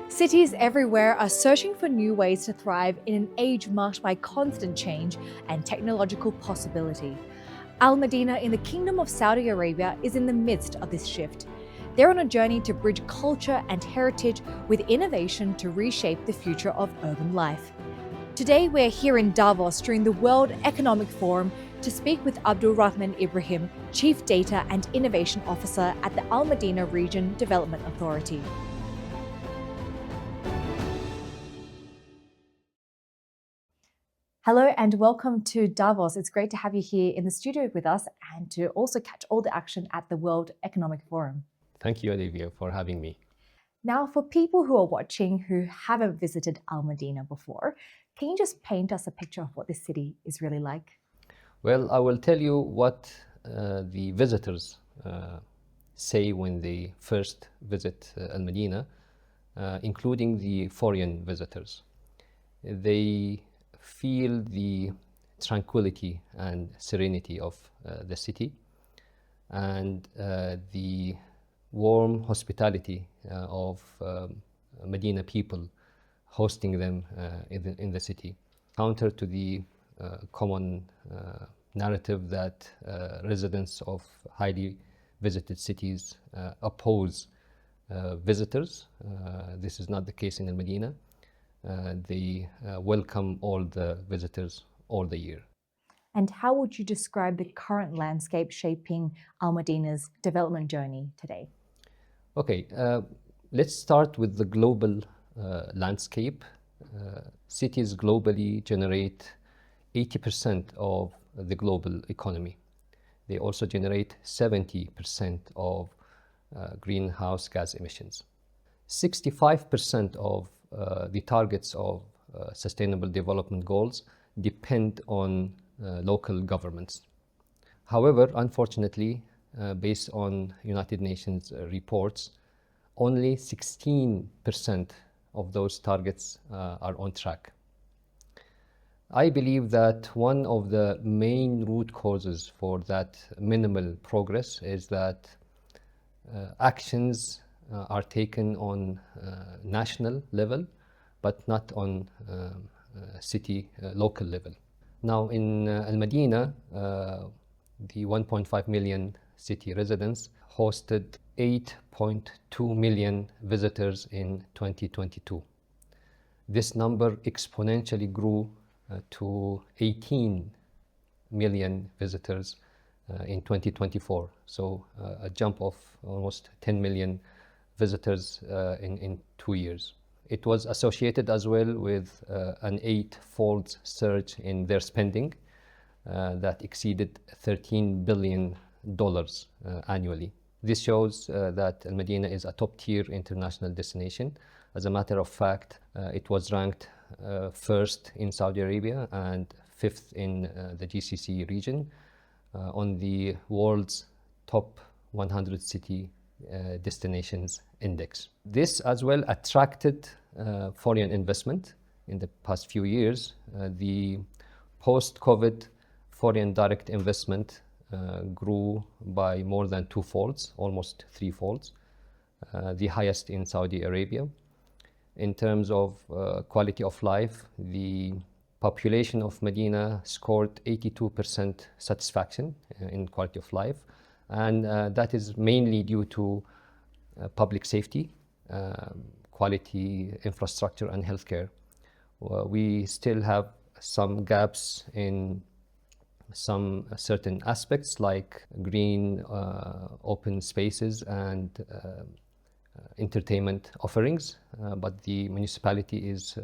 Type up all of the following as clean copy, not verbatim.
Cities everywhere are searching for new ways to thrive in an age marked by constant change and technological possibility. Al Medina in the Kingdom of Saudi Arabia is in the midst of this shift. They're on a journey to bridge culture and heritage with innovation to reshape the future of urban life. Today, we're here in Davos during the World Economic Forum to speak with Abdul Rahman Ibrahim, Chief Data and Innovation Officer at the Al Medina Region Development Authority. Hello and welcome to Davos. It's great to have you here in the studio with us and to also catch all the action at the World Economic Forum. Thank you, Olivia, for having me. Now, for people who are watching who haven't visited Al Medina before, can you just paint us a picture of what this city is really like? Well, I will tell you what the visitors say when they first visit Al Medina, including the foreign visitors. They feel the tranquility and serenity of the city and the warm hospitality of Medina people hosting them in the city. Counter to the common narrative that residents of highly visited cities oppose visitors. This is not the case in Al Medina. They welcome all the visitors all the year. And how would you describe the current landscape shaping Al Medina's development journey today? Okay, let's start with the global landscape. Cities globally generate 80% of the global economy. They also generate 70% of greenhouse gas emissions. 65% of the targets of Sustainable Development Goals depend on local governments. However, unfortunately, based on United Nations reports, only 16% of those targets are on track. I believe that one of the main root causes for that minimal progress is that actions are taken on national level, but not on city local level. Now in Al Medina, the 1.5 million city residents hosted 8.2 million visitors in 2022. This number exponentially grew to 18 million visitors in 2024. So a jump of almost 10 million visitors in 2 years. It was associated as well with an 8-fold surge in their spending that exceeded $13 billion annually. This shows that Al Medina is a top-tier international destination. As a matter of fact, it was ranked first in Saudi Arabia and fifth in the GCC region on the world's top 100 city destinations index. This as well attracted foreign investment in the past few years. The post-COVID foreign direct investment grew by more than 2-folds, almost 3-folds, the highest in Saudi Arabia. In terms of quality of life, the population of Medina scored 82% satisfaction in quality of life, and that is mainly due to public safety, quality infrastructure and healthcare. We still have some gaps in some certain aspects like green open spaces and entertainment offerings, but the municipality is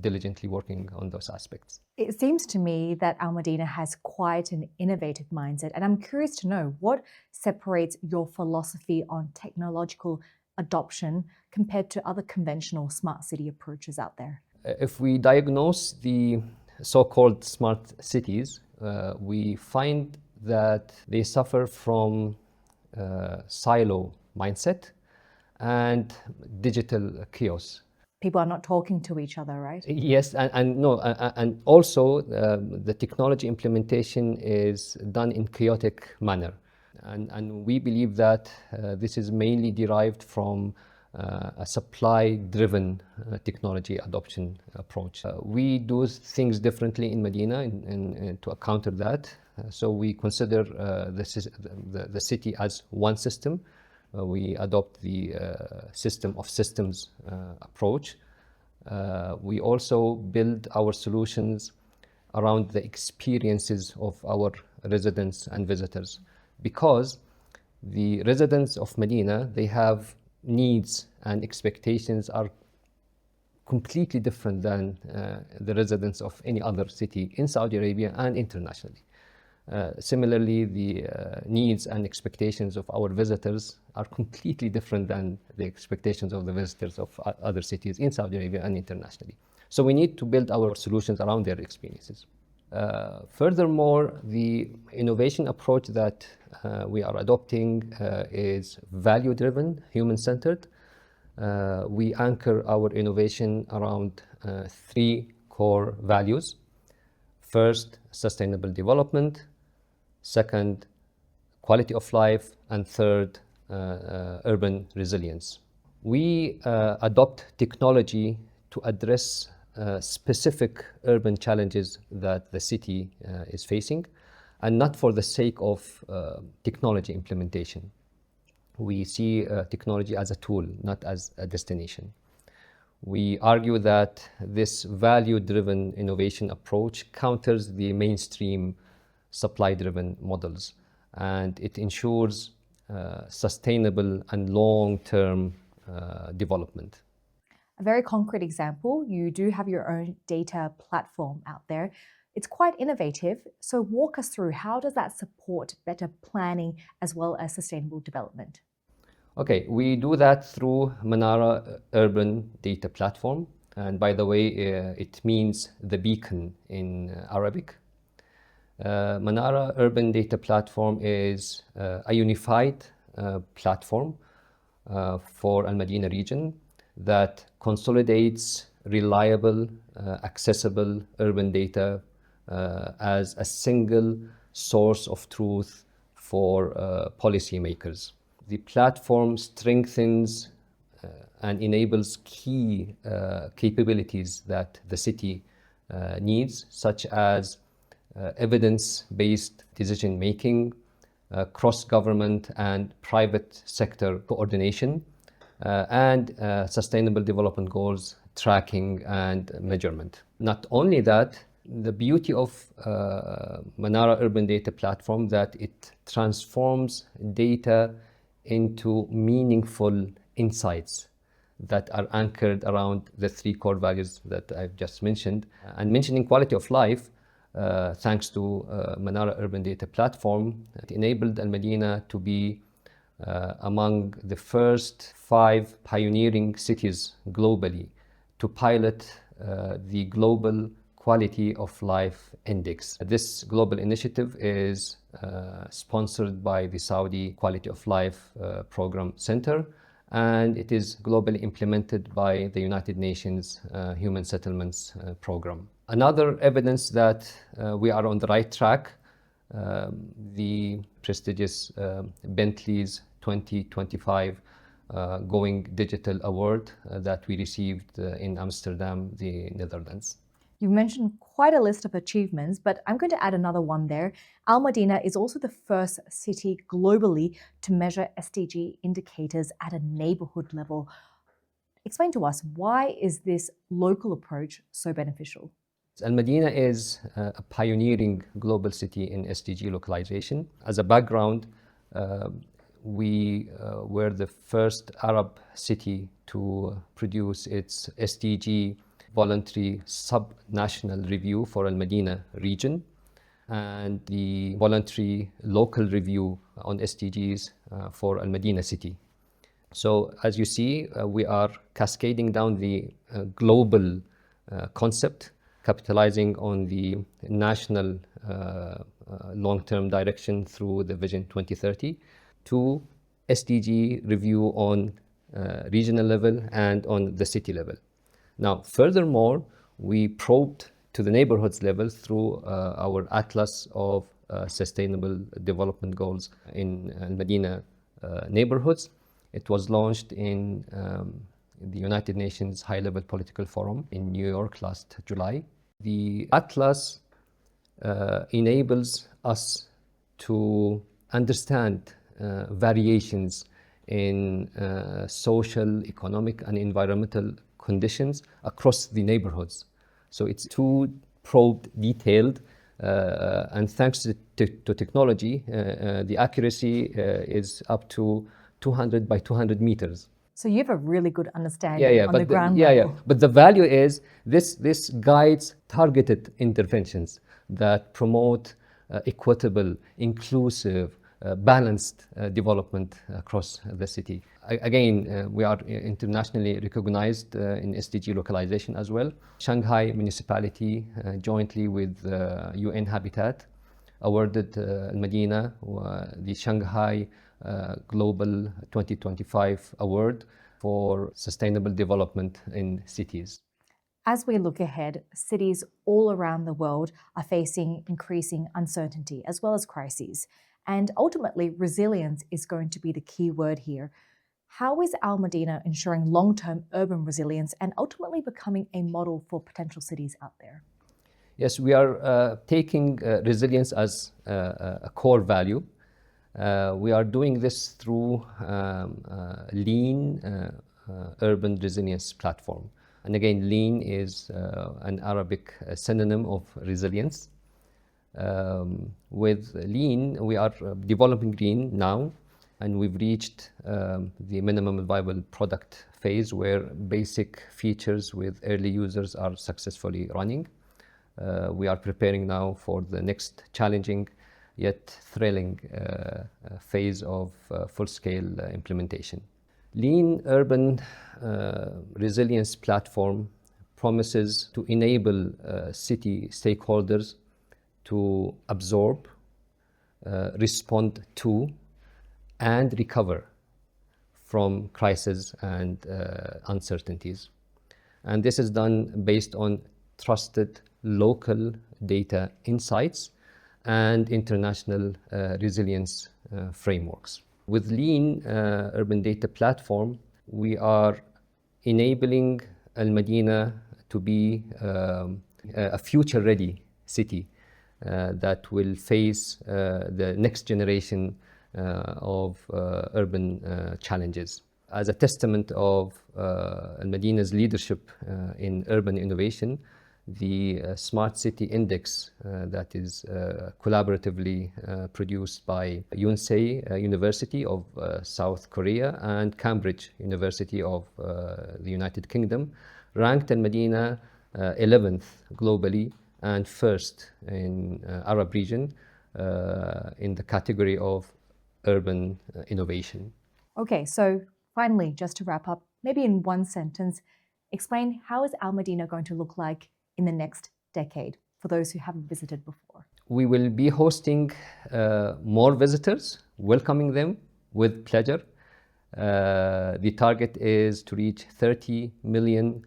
diligently working on those aspects. It seems to me that Al Medina has quite an innovative mindset, and I'm curious to know what separates your philosophy on technological adoption compared to other conventional smart city approaches out there. If we diagnose the so-called smart cities, we find that they suffer from silo mindset and digital chaos. People are not talking to each other, right? Yes, and also the technology implementation is done in chaotic manner. And we believe that this is mainly derived from a supply-driven technology adoption approach. We do things differently in Medina to counter that. So we consider the city as one system. We adopt the system of systems approach. We also build our solutions around the experiences of our residents and visitors, because the residents of Medina, they have needs and expectations are completely different than the residents of any other city in Saudi Arabia and internationally. Similarly, the needs and expectations of our visitors are completely different than the expectations of the visitors of other cities in Saudi Arabia and internationally. So we need to build our solutions around their experiences. Furthermore, the innovation approach that we are adopting is value-driven, human-centered. We anchor our innovation around three core values. First, sustainable development. Second, quality of life. And third, urban resilience. We adopt technology to address specific urban challenges that the city is facing, and not for the sake of technology implementation. We see technology as a tool, not as a destination. We argue that this value-driven innovation approach counters the mainstream supply-driven models, and it ensures sustainable and long-term development. A very concrete example, you do have your own data platform out there. It's quite innovative, so walk us through, how does that support better planning as well as sustainable development? Okay, we do that through Manara Urban Data Platform. And by the way, it means the beacon in Arabic. Manara Urban Data Platform is a unified platform for Al-Madinah region that consolidates reliable, accessible urban data as a single source of truth for policymakers. The platform strengthens and enables key capabilities that the city needs, such as evidence-based decision-making, cross-government and private sector coordination, and sustainable development goals tracking and measurement. Not only that, the beauty of Manara Urban Data Platform that it transforms data into meaningful insights that are anchored around the three core values that I've just mentioned. And mentioning quality of life, thanks to Manara Urban Data Platform, it enabled Al-Madinah to be among the first 5 pioneering cities globally to pilot the Global Quality of Life Index. This global initiative is sponsored by the Saudi Quality of Life Program Center, and it is globally implemented by the United Nations Human Settlements Program. Another evidence that we are on the right track, the prestigious Bentley's 2025 Going Digital Award that we received in Amsterdam, the Netherlands. You mentioned quite a list of achievements, but I'm going to add another one there. Al-Madinah is also the first city globally to measure SDG indicators at a neighborhood level. Explain to us, why is this local approach so beneficial? Al-Madinah is a pioneering global city in SDG localization. As a background, we were the first Arab city to produce its SDG voluntary sub-national review for Al-Madinah region, and the voluntary local review on SDGs for Al-Madinah city. So as you see, we are cascading down the global concept, capitalizing on the national long-term direction through the Vision 2030 to SDG review on regional level and on the city level. Now, furthermore, we probed to the neighborhoods level through our Atlas of Sustainable Development Goals in Al-Madinah neighborhoods, It was launched in the United Nations High-Level Political Forum in New York last July. The Atlas enables us to understand variations in social, economic, and environmental conditions across the neighborhoods. So it's too probed, detailed, and thanks to technology, the accuracy is up to 200 by 200 meters. So you have a really good understanding on the ground level. level. But the value is this guides targeted interventions that promote equitable, inclusive, balanced development across the city. Again, we are internationally recognized in SDG localization as well. Shanghai municipality, jointly with UN Habitat, awarded المدينة the Shanghai Global 2025 Award for Sustainable Development in Cities. As we look ahead, cities all around the world are facing increasing uncertainty as well as crises. And ultimately, resilience is going to be the key word here. How is Al Medina ensuring long-term urban resilience and ultimately becoming a model for potential cities out there? Yes, we are taking resilience as a core value. We are doing this through lean urban resilience platform. And again, lean is an Arabic synonym of resilience. With lean, we are developing lean now, and we've reached the minimum viable product phase where basic features with early users are successfully running. We are preparing now for the next challenging yet thrilling phase of full-scale implementation. Lean Urban Resilience Platform promises to enable city stakeholders to absorb, respond to, and recover from crises and uncertainties. And this is done based on trusted local data insights and international resilience frameworks. With Lean Urban Data Platform, we are enabling Al Medina to be a future-ready city that will face the next generation of urban challenges. As a testament of Al Medina's leadership in urban innovation, the Smart City Index that is collaboratively produced by Yonsei University of South Korea and Cambridge University of the United Kingdom ranked Al Medina 11th globally and first in Arab region in the category of urban innovation. Okay, so finally, just to wrap up, maybe in one sentence, explain how is Al Medina going to look like in the next decade for those who haven't visited before? We will be hosting more visitors, welcoming them with pleasure. The target is to reach 30 million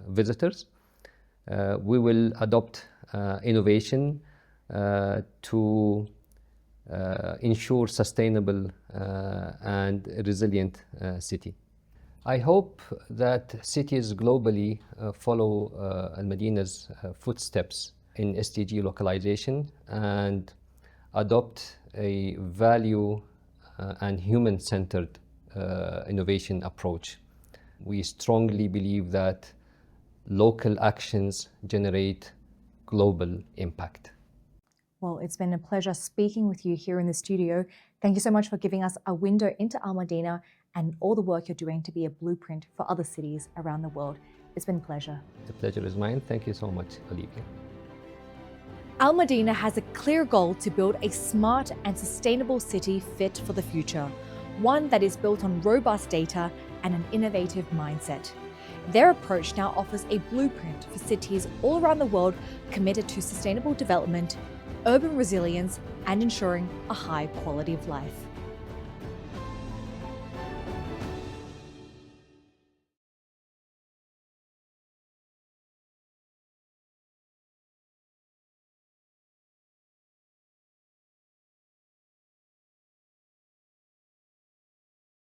visitors. We will adopt innovation to ensure sustainable and resilient city. I hope that cities globally follow Al Medina's footsteps in SDG localization and adopt a value and human-centered innovation approach. We strongly believe that local actions generate global impact. Well, it's been a pleasure speaking with you here in the studio. Thank you so much for giving us a window into Al Medina and all the work you're doing to be a blueprint for other cities around the world. It's been a pleasure. The pleasure is mine. Thank you so much, Olivia. Al Medina has a clear goal to build a smart and sustainable city fit for the future, one that is built on robust data and an innovative mindset. Their approach now offers a blueprint for cities all around the world committed to sustainable development, urban resilience, and ensuring a high quality of life.